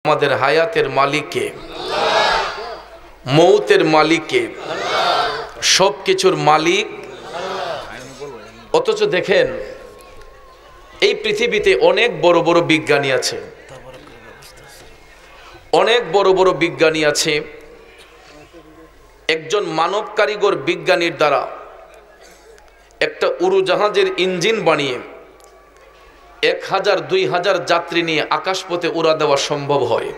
আমাদের হায়াতের মালিক কে? মৌতের মালিক কে? সব কিছুর মালিক। অথচ দেখেন এই পৃথিবীতে অনেক বড় বড় বিজ্ঞানী আছে, অনেক বড় বড় বিজ্ঞানী আছে। একজন মানব কারিগর বিজ্ঞানীর দ্বারা একটা উড়োজাহাজের ইঞ্জিন বানিয়ে 1000-2000 যাত্রী নিয়ে আকাশপথে উড়া দেওয়া সম্ভব হয়।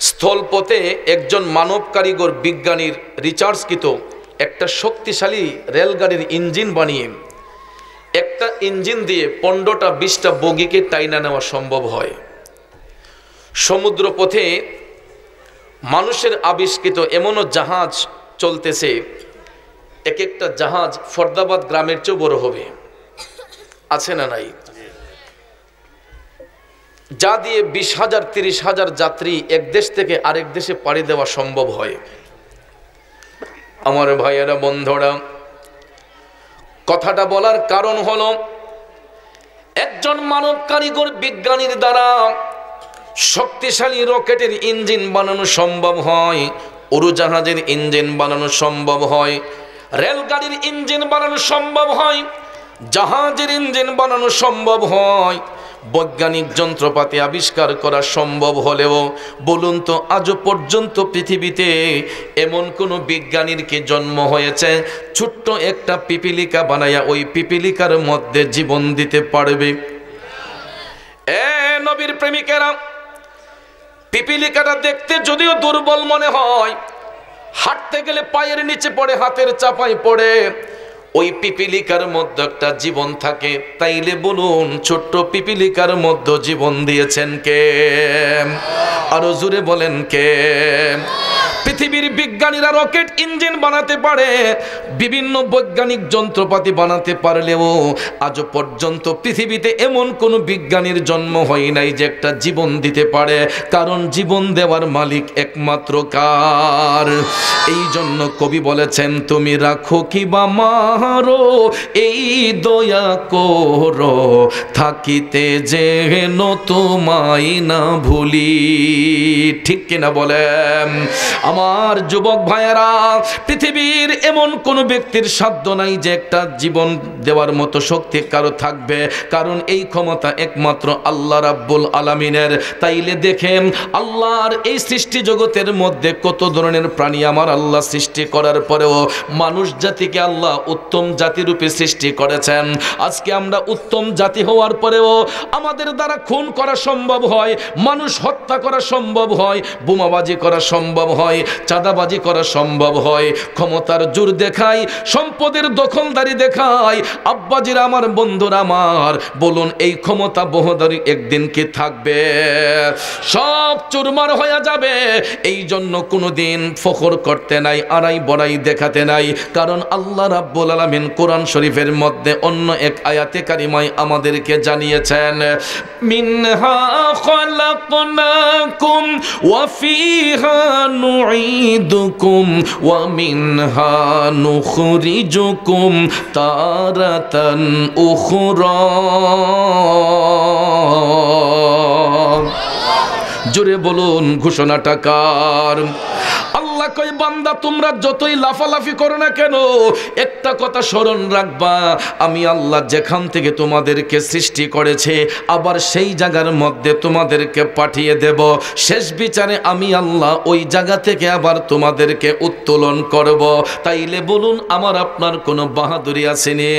স্থলপথে একজন মানব কারিগর বিজ্ঞানীর রিচার্জকৃত একটা শক্তিশালী রেলগাড়ির ইঞ্জিন বানিয়ে একটা ইঞ্জিন দিয়ে 15টা-20টা বগিকে টাইনা নেওয়া সম্ভব হয়। সমুদ্র পথে মানুষের আবিষ্কৃত এমনও জাহাজ চলতেছে, এক একটা জাহাজ ফরদাবাদ গ্রামের চেয়েও বড় হবে, আছে না নাই? যা দিয়ে 20,000-30,000 যাত্রী এক দেশ থেকে আরেক দেশে পাড়ি দেওয়া সম্ভব হয়। আমার ভাইয়েরা, বন্ধুরা, কথাটা বলার কারণ হলো একজন মানব কারিগর বিজ্ঞানীর দ্বারা শক্তিশালী রকেটের ইঞ্জিন বানানো সম্ভব হয়, উড়োজাহাজের ইঞ্জিন বানানো সম্ভব হয়, রেলগাড়ির ইঞ্জিন বানানো সম্ভব হয়, জাহাজের ইঞ্জিন বানানো সম্ভব হয়, বৈজ্ঞানিক যন্ত্রপাতি আবিষ্কার করা সম্ভব হলেও বলুন তো আজও পর্যন্ত পৃথিবীতে এমন কোনো বিজ্ঞানীর কি জন্ম হয়েছে ছোট্ট একটা পিপিলিকা বানায়া ওই পিপিলিকার মধ্যে জীবন দিতে পারবে? নবীর প্রেমিকেরা, পিপিলিকাটা দেখতে যদিও দুর্বল মনে হয়, হাঁটতে গেলে পায়ের নিচে পড়ে, হাতের চাপায় পড়ে, ওই পিপিলিকার মধ্যে একটা জীবন থাকে। তাইলে বলুন ছোট্ট পিপিলিকার মধ্যে জীবন দিয়েছেন কে? আরো জোরে বলেন কে? পৃথিবীর বিজ্ঞানীরা রকেট ইঞ্জিন বানাতে পারে, বিভিন্ন বৈজ্ঞানিক যন্ত্রপাতি বানাতে পারলেও আজও পর্যন্ত পৃথিবীতে এমন কোনো বিজ্ঞানীর জন্ম হয় নাই যে একটা জীবন দিতে পারে। কারণ জীবন দেওয়ার মালিক একমাত্র কার? এই জন্য কবি বলেছেন, তুমি রাখো কি বা মারো এই দয়া করো, থাকিতে যেন তোমায় না ভুলি। ঠিক কিনা বলেন আমার যুবক ভাইয়েরা? পৃথিবীর এমন কোন ব্যক্তির সাধ্য নাই যে একটা জীবন দেওয়ার মতো শক্তি কারো থাকবে, কারণ এই ক্ষমতা একমাত্র আল্লাহ রাব্বুল আলামিনের। তাইলে দেখেন আল্লাহর এই সৃষ্টি জগতের মধ্যে কত ধরনের প্রাণী আমার আল্লাহ সৃষ্টি করার পরেও মানুষ জাতিকে আল্লাহ উত্তম জাতিরূপে সৃষ্টি করেছেন। আজকে আমরা উত্তম জাতি হওয়ার পরেও আমাদের দ্বারা খুন করা সম্ভব হয়, মানুষ হত্যা করা সম্ভব হয়, বোমাবাজি করা সম্ভব হয়, চাঁদাবাজি করা সম্ভব হয়, ক্ষমতার জোর দেখাই, সম্পদের দখলদারি দেখাই। আব্বাজিরা আমার, বন্ধুরা আমার, বলুন এই ক্ষমতা বহুদারি একদিন কি থাকবে? সব চুরমার হয়ে যাবে। এই জন্য কোনোদিন ফখর করতে নাই, আড়াই বড়াই দেখাতে নাই। কারণ আল্লাহ রাব্বুল আলামিন কোরআন শরীফের মধ্যে অন্য এক আয়াতে কারিমায় আমাদেরকে জানিয়েছেন, মিনহা খালাকনাকুম ওয়া ফিহা নুঈদুকুম ওয়া মিনহা নুখরিজুকুম তারাতান উখরা। জোরে বলুন ঘোষণাটা কার? আল্লাহ কই, বান্দা তোমরা যতই লাফালাফি করো না কেন, একটা কথা স্মরণ রাখবা, আমি আল্লাহ যেখান থেকে তোমাদেরকে সৃষ্টি করেছে আবার সেই জায়গার মধ্যে তোমাদেরকে পাঠিয়ে দেব। শেষ বিচারে আমি আল্লাহ ওই জায়গা থেকে আবার তোমাদেরকে উত্তোলন করব। তাইলে বলুন আমার আপনার কোনো বাহাদুরি আসেনি?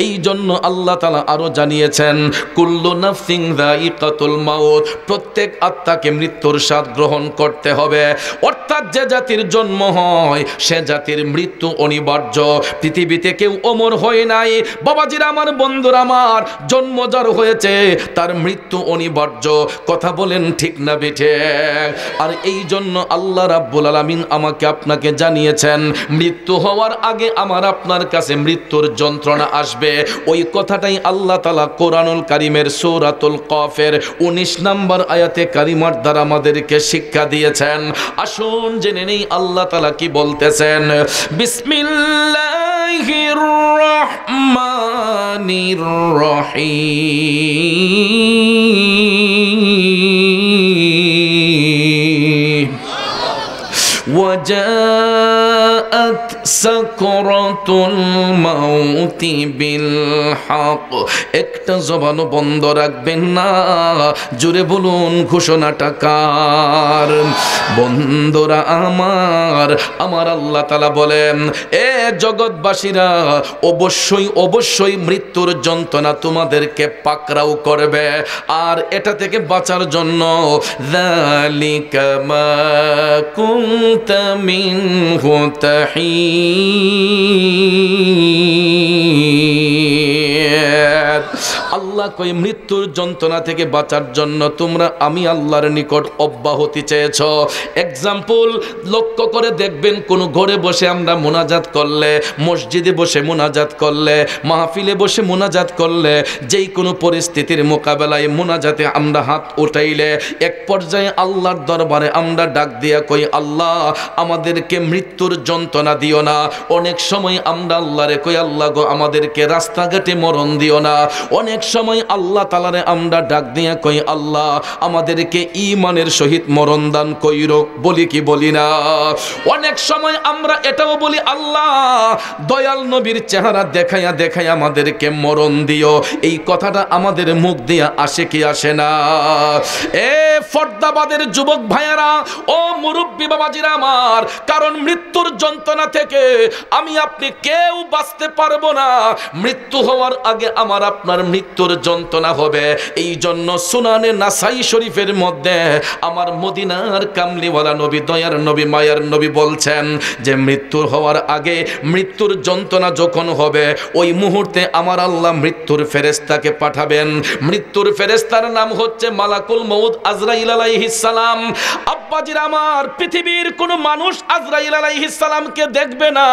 এই জন্য আল্লাহ তাআলা আরো জানিয়েছেন, কুল্লু নাফসিন যায়িকাতুল মাউত, প্রত্যেক আত্মাকে মৃত্যুর স্বাদ গ্রহণ করতে হবে। অর্থাৎ যে জাতির জন্ম হয় সে জাতির মৃত্যু অনিবার্য। পৃথিবীতে কেউ অমর হয় নাই বাবাজিরা আমার, বন্ধুরা আমার, জন্ম যার হয়েছে তার মৃত্যু অনিবার্য। কথা বলেন ঠিক না বেঠে? আর এই জন্য আল্লাহ রাব্বুল আলামিন আমাকে আপনাকে জানিয়েছেন, মৃত্যু হওয়ার আগে আমার আপনার কাছে মৃত্যুর যন্ত্রণা আসবে। ওই কথাটাই আল্লাহ তাআলা কোরআনুল কারীমের সূরাতুল কফের 19 নম্বর আয়াতে কারিমার দ্বারা আমাদেরকে শিক্ষা দিয়েছেন। আসুন জেনে নেই আল্লাহ তাআলা কি বলতেছেন। বিসমিল্লাহ বিসমিল্লাহির রহমানির রহিম وجاءت سكرة الموت بالحق একটা জবানও বন্ধ রাখবেন না, জোরে বলুন ঘোষণাটা কার? বন্ধুরা আমার, আমার আল্লাহ তাআলা বলেন, এ জগৎবাসীরা, অবশ্যই অবশ্যই মৃত্যুর যন্ত্রণা তোমাদেরকে পাকড়াও করবে, আর এটা থেকে বাঁচার জন্য যালিকা মা কুনতা মিনহু তাহীদ। আল্লাহ কই মৃত্যুর যন্ত্রণা থেকে বাঁচার জন্য তোমরা আমি আল্লাহর নিকট অব্যাহতি চেয়েছ। এক্সাম্পল লক্ষ্য করে দেখবেন, কোন ঘরে বসে আমরা মোনাজাত করলে, মসজিদে বসে মোনাজাত করলে, মাহফিলে বসে মোনাজাত করলে, যেই কোনো পরিস্থিতির মোকাবেলায় মোনাজাতে আমরা হাত উঠাইলে এক পর্যায়ে আল্লাহর দরবারে আমরা ডাক দিয়া কই, আল্লাহ আমাদেরকে মৃত্যুর যন্ত্রণা দিও না। অনেক সময় আমরা আল্লাহরে কই, আল্লাহ গো আমাদেরকে রাস্তাঘাটে মরণ দিও না। অনেক সময় আল্লাহ তাআলারে আমরা ডাক দিয়া কই, আল্লাহ আমাদেরকে ঈমানের সহিত মরণ দান কইরো, বলি কি বলি না? অনেক সময় আমরা এটাও বলি, আল্লাহ দয়াল নবীর চেহারা দেখাইয়া দেখাইয়া আমাদেরকে মরণ দিও। এই কথাটা আমাদের মুখ দিয়া আসে কি আসে না? এ ফর্দাবাদের যুবক ভাইয়েরা, ও মুরব্বী বাবাজিরা আমার, কারণ মৃত্যুর যন্ত্রণা থেকে আমি আপনি কেউ বাঁচতে পারবো না। মৃত্যু হওয়ার আগে আমার আপনার মৃত্যুর যন্ত্রণা হবে। এই জন্য সুনানে নাসাই শরীফের মধ্যে আমার মদিনার কামলিওয়ালা নবী, দয়ার নবী, মায়ার নবী বলছেন যে মৃত্যু হওয়ার আগে মৃত্যুর যন্ত্রণা যখন হবে, ওই মুহূর্তে আমার আল্লাহ মৃত্যুর ফেরেশতাকে পাঠাবেন। মৃত্যুর ফেরেশতার নাম হচ্ছে মালাকুল মউত আজরাইল আলাইহিস সালাম। আব্বাজির আমার, পৃথিবীর কোন মানুষ আজরাইল আলাইহিস সালামকে দেখবে না।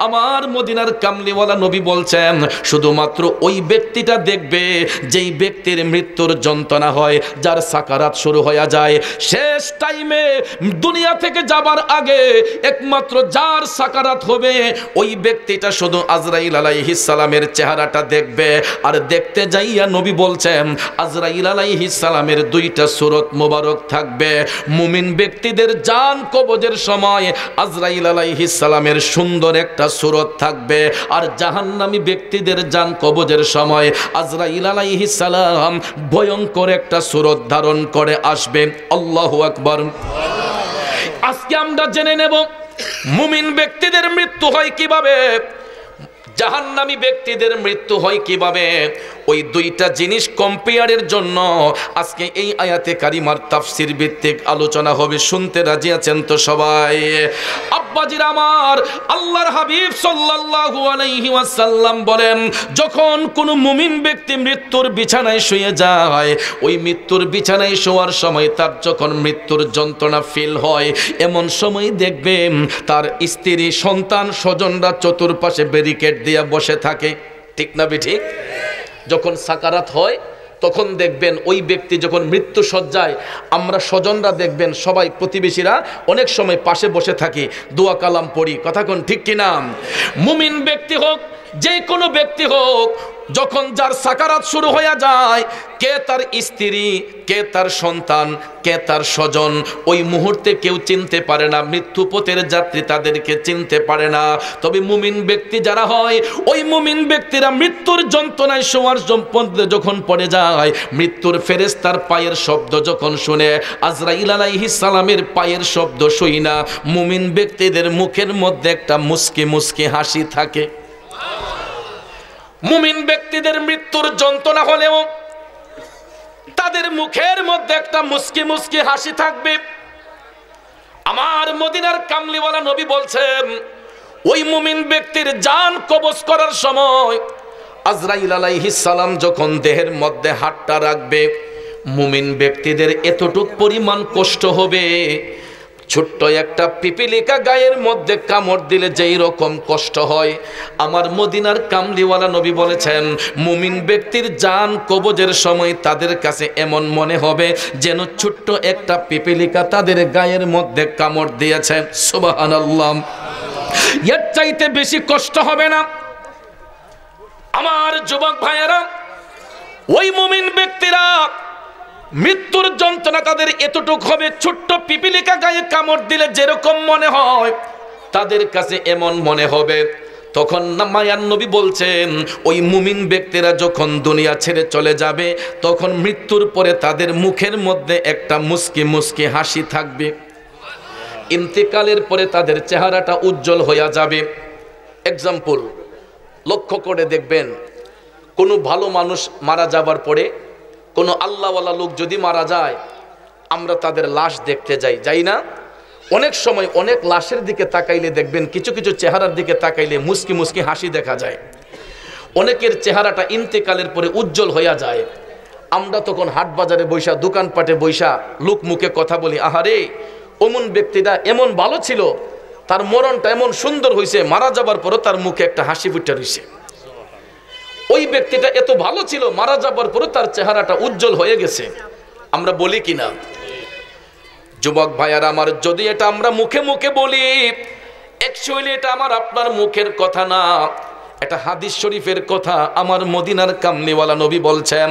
আমার মদিনার কামলিওয়ালা নবী বলছেন শুধুমাত্র ওই ব্যক্তিটা দেখবে যেই ব্যক্তির মৃত্যুর যন্ত্রণা হয়, যার সাকারাত শুরু হয়ে যায় শেষ টাইমে, দুনিয়া থেকে যাবার আগে একমাত্র যার সাকারাত হবে ওই ব্যক্তিটা শুধু আজরাইল আলাইহিস সালামের চেহারাটা দেখবে। আর দেখতে যাইয়া নবী বলছেন আজরাইল আলাইহিস সালামের দুইটা সূরত মোবারক থাকবে। মুমিন ব্যক্তিদের জান কবজের সময় আজরাইল আলাইহিস সালামের সুন্দর একটা সূরত থাকবে, আর জাহান্নামী ব্যক্তিদের জান কবজের সময় আজরাইল আলাইহিস সালাম ভয়ঙ্কর একটা সূরত ধারণ করে আসবে। আল্লাহু আকবার। আজকে আমরা জেনে নেব মুমিন ব্যক্তিদের মৃত্যু হয় কিভাবে, জাহান্নামী ব্যক্তিদের মৃত্যু হয় কিভাবে। ওই দুইটা জিনিস কম্পেয়ারের জন্য আজকে এই আয়াতে কারিমার তাফসীর ভিত্তিক আলোচনা হবে। শুনতে রাজি আছেন তো সবাই? আব্বাজির আমার, আল্লাহর হাবিব সাল্লাল্লাহু আলাইহি ওয়াসাল্লাম বলেন, যখন কোনো মুমিন ব্যক্তি মৃত্যুর বিছানায় শুয়ে যায়, ওই মৃত্যুর বিছানায় শোয়ার সময় তার যখন মৃত্যুর যন্ত্রণা ফিল হয়, এমন সময় দেখবেন তার স্ত্রী, সন্তান, স্বজনরা চতুর্পাশে ব্যারিকেড দিয়ে বসে থাকে। ঠিক না ঠিক? যখন সাকারাত হয় তখন দেখবেন ওই ব্যক্তি যখন মৃত্যু সজ্জায়, আমরা স্বজনরা দেখবেন সবাই, প্রতিবেশীরা অনেক সময় পাশে বসে থাকি, দোয়া কালাম পড়ি। কথা কোন ঠিক কিনা? মুমিন ব্যক্তি হোক, যে কোনো ব্যক্তি হোক, যখন যার সাকারাত শুরু হয়ে যায়, কে তার স্ত্রী, কে তার সন্তান, কে তার স্বজন, ওই মুহূর্তে কেউ চিনতে পারে না। মৃত্যুপথের যাত্রী তাদেরকে চিনতে পারে না। তবে মুমিন ব্যক্তি যারা হয়, ওই মুমিন ব্যক্তিরা মৃত্যুর যন্ত্রণায় শোয়ার যখন পড়ে যায়, মৃত্যুর ফেরেশতার পায়ের শব্দ যখন শুনে, আজরাইল আলাইহিস সালামের পায়ের শব্দ শুই না, মুমিন ব্যক্তিদের মুখের মধ্যে একটা মুস্কি মুস্কি হাসি থাকে। মুমিন ব্যক্তিদের মৃত্যুর যন্ত্রণা হলেও তাদের মুখের মধ্যে একটা মুস্কি মুস্কি হাসি থাকবে। আমার মদিনার কামলিওয়ালা নবী বলছেন, ওই মুমিন ব্যক্তির জান কবজ করার সময় আজরাইল আলাইহিস সালাম যখন দেহের মধ্যে হাতটা রাখবে, মুমিন ব্যক্তিদের এতটুক পরিমাণ কষ্ট হবে, ছোট্ট একটা পিপিলিকা গায়ের মধ্যে কামড় দিলে যেই রকম কষ্ট হয়, আমার মদিনার কামলিওয়ালা নবী বলেছেন, মুমিন ব্যক্তির জান কবজের সময় তাদের কাছে এমন মনে হবে যেন ছোট্ট একটা পিপিলিকা তাদের গায়ের মধ্যে কামড় দিয়েছে। সুবহানাল্লাহ। এর চাইতে বেশি কষ্ট হবে না? আমার যুবক ভাইয়েরা, ওই মুমিন ব্যক্তিরা মৃত্যুর যন্ত্রণা তাদের এতটুক হবে, ছোট্ট পিপিলিকা গায়ে কামড় দিলে যেরকম মনে হয় তাদের কাছে এমন মনে হবে। তখন মায়ার নবী বলছেন, ওই মুমিন ব্যক্তিরা যখন দুনিয়া ছেড়ে চলে যাবে, তখন মৃত্যুর পরে তাদের মুখের মধ্যে একটা মুস্কি মুস্কি হাসি থাকবে। ইন্তেকালের পরে তাদের চেহারাটা উজ্জ্বল হয়ে যাবে। এক্সাম্পল, লক্ষ্য করে দেখবেন, কোনো ভালো মানুষ মারা যাবার পরে, কোনো আল্লাহওয়ালা লোক যদি মারা যায়, আমরা তাদের লাশ দেখতে যাই না? অনেক সময় অনেক লাশের দিকে তাকাইলে দেখবেন কিছু কিছু চেহারার দিকে তাকাইলে মুস্কি মুস্কি হাসি দেখা যায়। অনেকের চেহারাটা ইন্তেকালের পরে উজ্জ্বল হইয়া যায়। আমরা তখন হাট বাজারে বৈশা, দোকানপাটে বৈশা লোক মুখে কথা বলি, আহারে অমন ব্যক্তিটা এমন ভালো ছিল, তার মরণটা এমন সুন্দর হয়েছে, মারা যাবার পরও তার মুখে একটা হাসি ফুটে রয়েছে। ওই ব্যক্তিটা এত ভালো ছিল, মারা যাবার পরও তার চেহারাটা উজ্জ্বল হয়ে গেছে। আমরা বলি কিনা? যুবক ভাইয়ারা আমার, যদি এটা আমরা মুখে মুখে বলি, অ্যাকচুয়ালি এটা আমার আপনার মুখের কথা না, এটা হাদিস শরীফের কথা। আমার মদিনার কামলিওয়ালা নবী বলছেন,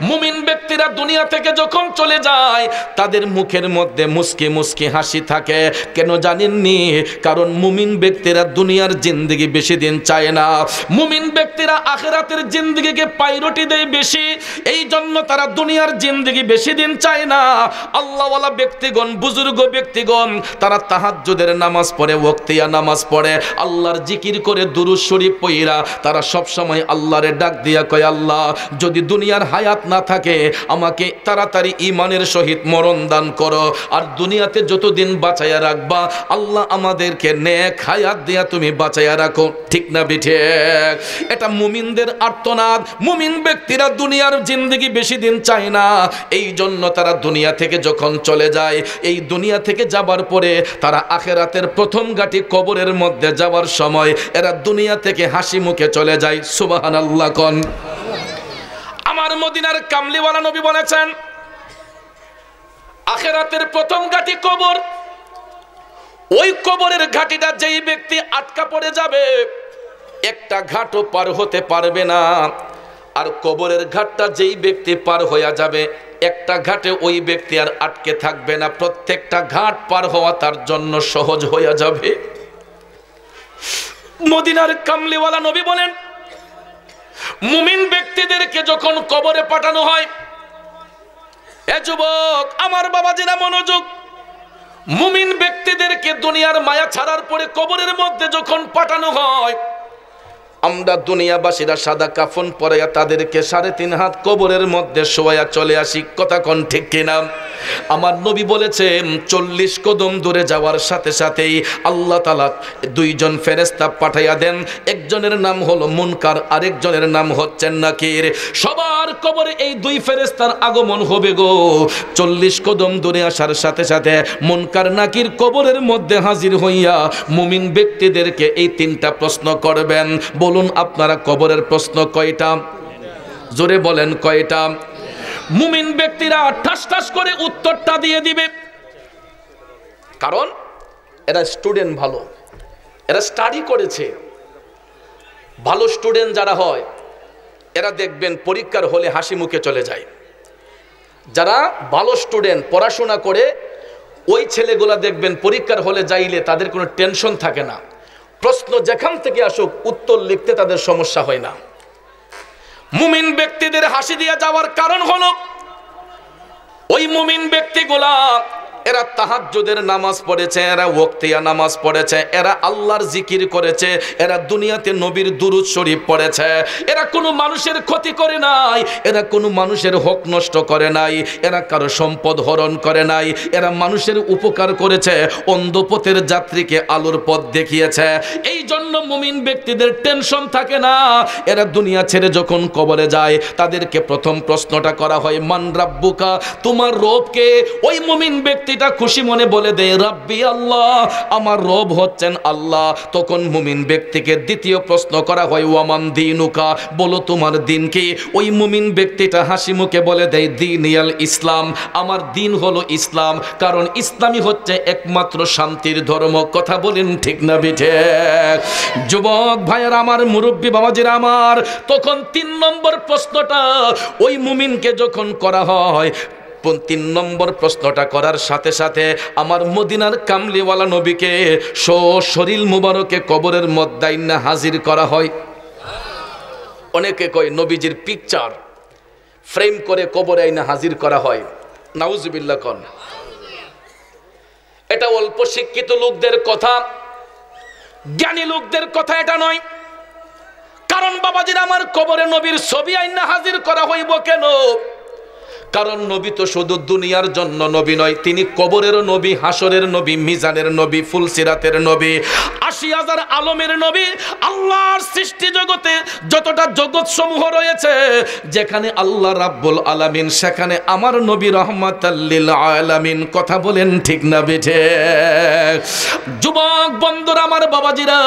মুমিন ব্যক্তিরা দুনিয়া থেকে যখন চলে যায় তাদের মুখের মধ্যে মুস্কি মুস্কি হাসি থাকে। কেন জানেননি? কারণ মুমিন ব্যক্তিরা দুনিয়ার জিন্দেগি বেশি দিন চায় না। মুমিন ব্যক্তিরা আখিরাতের জিন্দেগিকে প্রায়োরিটি দেয় বেশি, এই জন্য তারা দুনিয়ার জিন্দেগি বেশি দিন চায় না। আল্লাহওয়ালা ব্যক্তিগণ, বুজুর্গ ব্যক্তিগণ, তারা তাহাজ্জুদের নামাজ পড়ে, ওয়াক্তিয়া নামাজ পড়ে, আল্লাহর জিকির করে, দুরূদ শরীফ পড়া, তারা সব সময় আল্লাহরে ডাক দিয়া কয়, আল্লাহ যদি দুনিয়ার হায়াত না থাকে আমাকে তাড়াতাড়ি ঈমানের সহিত মরণ দান করো, আর দুনিয়াতে যতদিন বাঁচাইয়া রাখবা আল্লাহ আমাদেরকে নেক হায়াত দিয়া তুমি বাঁচাইয়া রাখো। ঠিক না বিঠে? এটা মুমিনদের আর্তনাদ। মুমিন ব্যক্তিরা দুনিয়ার জিন্দেগি বেশি দিন চায় না, এই জন্য তারা দুনিয়া থেকে যখন চলে যায়, এই দুনিয়া থেকে যাবার পরে তারা আখিরাতের প্রথম ঘাটি কবরের মধ্যে যাওয়ার সময় এরা দুনিয়া থেকে হাসি মুখে চলে যায়। সুবহানাল্লাহ কোন। আমার মদিনার কামলিওয়ালা নবী বলেছেন, আখিরাতের প্রথম ঘাটি কবর। ওই কবরের ঘাটিটা যেই ব্যক্তি আটকা পড়ে যাবে, একটা ঘাটও পার হতে পারবে না। আর কবরের ঘাটটা যেই ব্যক্তি পার হয়ে যাবে, একটা ঘাটে ওই ব্যক্তি আর আটকে থাকবে না, প্রত্যেকটা ঘাট পার হওয়া তার জন্য সহজ হয়ে যাবে। মদিনার কামলিওয়ালা নবী বলেন, মুমিন ব্যক্তিদেরকে যখন কবরে পাঠানো হয়, এ যুবক আমার বাবাজিরা মনোযোগ, মুমিন ব্যক্তিদেরকে দুনিয়ার মায়া ছাড়ার পরে কবরের মধ্যে যখন পাঠানো হয়, আমরা দুনিয়াবাসীরা সাদা কাফন পরাইয়া তাদেরকে 3.5 হাত কবরের মধ্যে শোয়া চলে আসি। কথা কোন ঠিক কিনা? আমার নবী বলেছেন 40 কদম দূরে যাওয়ার সাথে সাথেই আল্লাহ তাআলা 2 জন ফেরেশতা পাঠাইয়া দেন। একজনের নাম হলো মুনকার, আরেকজনের নাম হচ্ছে নাকির। সবার কবরে এই 2 ফেরেশতার আগমন হবে গো। 40 কদম দূরে আসার সাথে সাথে মুনকার নাকির কবরের মধ্যে হাজির হইয়া মুমিন ব্যক্তিদেরকে এই 3টা প্রশ্ন করবেন। বলুন আপনারা কবরের প্রশ্ন কয়টা? জোরে বলেন কয়টা? মুমিন ব্যক্তিরা ঠাস ঠাস করে উত্তরটা দিয়ে দিবে, কারণ এরা স্টুডেন্ট ভালো, এরা স্টাডি করেছে। ভালো স্টুডেন্ট যারা হয় এরা দেখবেন পরীক্ষার হলে হাসি মুখে চলে যায়। যারা ভালো স্টুডেন্ট পড়াশোনা করে ওই ছেলেগুলা দেখবেন পরীক্ষার হলে যাইলে তাদের কোনো টেনশন থাকে না। প্রশ্ন যেখান থেকে আসুক উত্তর লিখতে তাদের সমস্যা হয় না। মুমিন ব্যক্তিদের হাসি দিয়ে যাওয়ার কারণ হলো ওই মুমিন ব্যক্তিগুলা এরা তাহাজ্জুদের নামাজ পড়েছে, এরা ওয়াক্তিয়া নামাজ পড়েছে, এরা আল্লাহর জিকির করেছে, এরা দুনিয়াতে নবীর দুরূদ শরীফ পড়েছে, এরা কোনো মানুষের ক্ষতি করে নাই, এরা কোনো মানুষের হক নষ্ট করে নাই, এরা কারো সম্পদ হরণ করে নাই, এরা মানুষের উপকার করেছে, অন্ধপথের যাত্রীকে আলোর পথ দেখিয়েছে। এই জন্য মুমিন ব্যক্তিদের টেনশন থাকে না। এরা দুনিয়া ছেড়ে যখন কবরে যায় তাদেরকে প্রথম প্রশ্নটা করা হয়, মান রাব্বুকা, তোমার রব কে? ওই মুমিন ব্যক্তি ব্যক্তিটা খুশি মনে বলে দেয় রাব্বি আল্লাহ, আমার রব হচ্ছেন আল্লাহ। তখন মুমিন ব্যক্তিকে দ্বিতীয় প্রশ্ন করা হয় ওয়ামান দীনুকা, বলো তোমার দিন কি? ওই মুমিন ব্যক্তিটা হাসি মুখে বলে দেয় দীনিয়াল ইসলাম, আমার দিন হলো ইসলাম, কারণ ইসলামই হচ্ছে একমাত্র শান্তির ধর্ম। কথা বলেন ঠিক না বিঠে? যুবক ভাইয়েরা আমার, মুরব্বী বাবাজিরা আমার, তখন 3 নম্বর প্রশ্নটা ওই মুমিনকে যখন করা হয়, 3 নম্বর প্রশ্নটা করার সাথে সাথে আমার মদিনার কামলিওয়ালা নবীকে শরীর মুবারকে কবরের মধ্যে আইনা হাজির করা হয়। অনেকে কয় নবীজির পিকচার ফ্রেম করে কবরে আইনা হাজির করা হয়। নাউজুবিল্লাহ কোন? এটা অল্প শিক্ষিত লোকদের কথা, জ্ঞানী লোকদের কথা এটা নয়। কারণ বাবাজিরা আমার, কবরে নবীর ছবি আইনা হাজির করা হইব কেন? কারণ নবী তো শুধু দুনিয়ার জন্য নবী নয়, তিনি কবরেরও নবী, হাসরের নবী, মিজানের নবী, ফুলসিরাতের নবী, ৮০,০০০ আলমের নবী। আল্লাহর সৃষ্টি জগতে যতটা জগৎ সমূহ রয়েছে, যেখানে আল্লাহ রাব্বুল আলামিন, সেখানে আমার নবী রহমাতাল লিল আলামিন। কথা বলেন ঠিক না বেঠে? যুবক বন্ধুরা আমার, বাবাজিরা,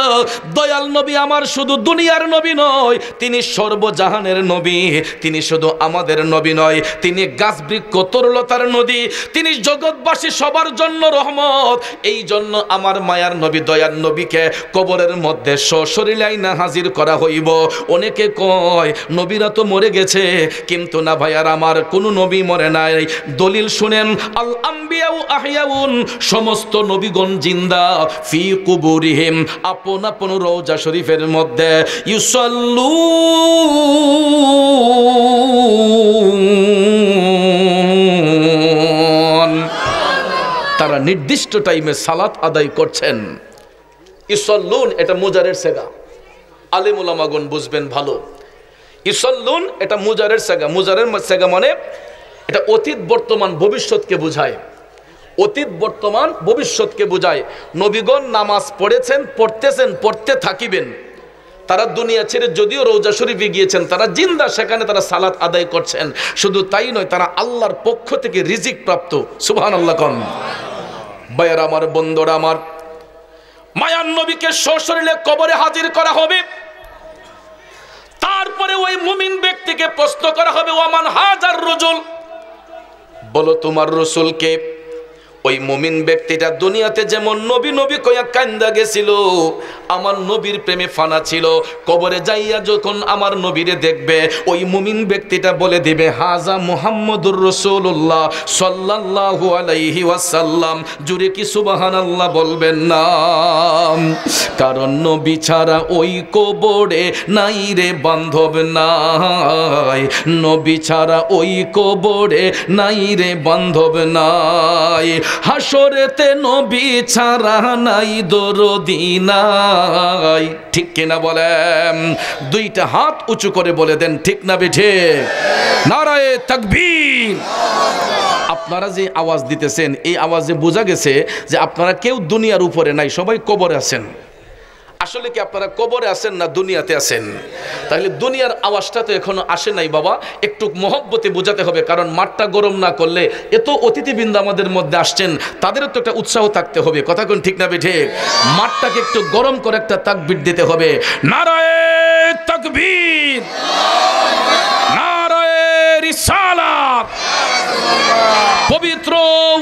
দয়াল নবী আমার শুধু দুনিয়ার নবী নয়, তিনি সর্বজাহানের নবী। তিনি শুধু আমাদের নবী নয়, তিনি গাছ বৃক্ষ তরুলতার নদী, তিনি জগৎবাসী সবার জন্য রহমত। এই জন্য আমার মায়ার নবী, দয়ার নবীকে কবরের মধ্যে সশরীরে আইনা হাজির করা হইব। অনেকে কয় নবীরা তো মরে গেছে, কিন্তু না ভাইয়ার আমার, কোন নবী মরে নাই। দলিল শুনেন, আল আম্বিয়া আহিয়াউন, সমস্ত নবীগণ জিন্দা, ফি কুবুরিহিম, আপন আপন রওজা শরীফের মধ্যে, ইউসাল্লু তারা নির্দিষ্ট টাইমে সালাত আদায় করছেন। ইউসাল্লুন এটা মুজারের সেগা, আলেম উলামাগণ বুঝবেন ভালো। ইউসাল্লুন এটা মুজারের সেগা। মুজারের সেগা মানে এটা অতীত বর্তমান ভবিষ্যৎকে বোঝায়। অতীত বর্তমান ভবিষ্যৎকে বোঝায়। নবীগণ নামাজ পড়েছেন, পড়তেছেন, পড়তে থাকিবেন। তারা দুনিয়া ছেড়ে যদিও রওজা শরীফে গিয়েছেন, তারা জিন্দা, সেখানে তারা সালাত আদায় করছেন। শুধু তাই নয়, তারা আল্লাহর পক্ষ থেকে রিজিক প্রাপ্ত। সুবহানাল্লাহ কোন? ভাইয়ারা আমার, বন্ধুরা আমার, মায়ার নবীকে সশরীরে কবরে হাজির করা হবে। তারপরে ওই মুমিন ব্যক্তিকে প্রশ্ন করা হবে ওয়ামান হাজার রজুল, বলো তোমার রসুলকে। ওই মুমিন ব্যক্তিটা দুনিয়াতে যেমন নবী নবী কইয়া কান্দা গেছিল, আমার নবীর প্রেমে ফানা ছিল, কবরে যাইয়া যখন আমার নবীরে দেখবে, ওই মুমিন ব্যক্তিটা বলে দিবে হাজা মুহাম্মদুর রাসূলুল্লাহ সাল্লাল্লাহু আলাইহি ওয়াসাল্লাম। জুরে কি সুবহানাল্লাহ বলবেন না? কারণ নবী ছাড়া ওই কবরে নাই রে বান্ধব নাই, নবী ছাড়া ওই কবরে নাই রে বান্ধব নাই। হাসরেতে নবী ছাড়া নাই দরদি নাই। ঠিক কিনা বলেন? দুইটা হাত উঁচু করে বলে দেন ঠিক না বেঠে? নারায়ে তাকবীর। আপনারা যে আওয়াজ দিতেছেন, এই আওয়াজে বোঝা গেছে যে আপনারা কেউ দুনিয়ার উপরে নাই, সবাই কবরে আছেন। আসলে কি আপনারা কবরে আছেন না দুনিয়াতে আছেন? তাহলে দুনিয়ার আওয়াজটা তো এখনো আসে নাই বাবা, একটু মহব্বতে বোঝাতে হবে। কারণ মাঠটা গরম না করলে, এত অতিথিবৃন্দ আমাদের মধ্যে আসছেন, তাদেরও তো একটা উৎসাহ থাকতে হবে। কথা কোন ঠিক না বেঠে? মাঠটাকে একটু গরম করে একটা তাকবীর দিতে হবে। নারায়ে তাকবীর, নারায়ে রিসালাত। পবিত্র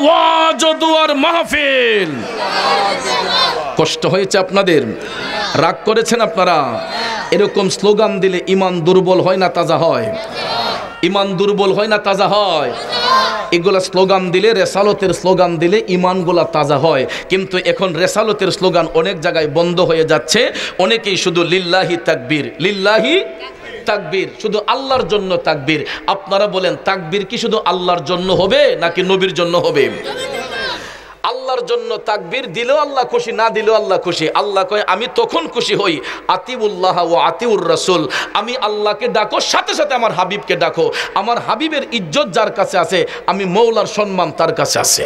ওয়াজ ও দুয়ার মাহফিল। কষ্ট হয়েছে আপনাদের? রাগ করেছেন আপনারা? এরকম স্লোগান দিলে ইমান দুর্বল হয় না তাজা হয়? ইমান দুর্বল হয় না তাজা হয়? এগুলা স্লোগান দিলে, রেসালতের স্লোগান দিলে ইমানগুলা তাজা হয়। কিন্তু এখন রেসালতের স্লোগান অনেক জায়গায় বন্ধ হয়ে যাচ্ছে। অনেকেই শুধু লিল্লাহি তাকবীর, লিল্লাহি তাকবীর, শুধু আল্লাহর জন্য তাকবীর। আপনারা বলেন তাকবীর কি শুধু আল্লাহর জন্য হবে নাকি নবীর জন্য হবে? আল্লাহর জন্য তাকবীর দিলেও আল্লাহ খুশি, না দিলেও আল্লাহ খুশি। আল্লাহ কয় আমি তখন খুশি হই আতিউল্লাহ ওয়া আতিউর রাসূল, আমি আল্লাহকে ডাকো, সাথে সাথে আমার হাবিবকে ডাকো। আমার হাবিবের ইজ্জত যার কাছে আছে, আমি মওলার সম্মান তার কাছে আছে।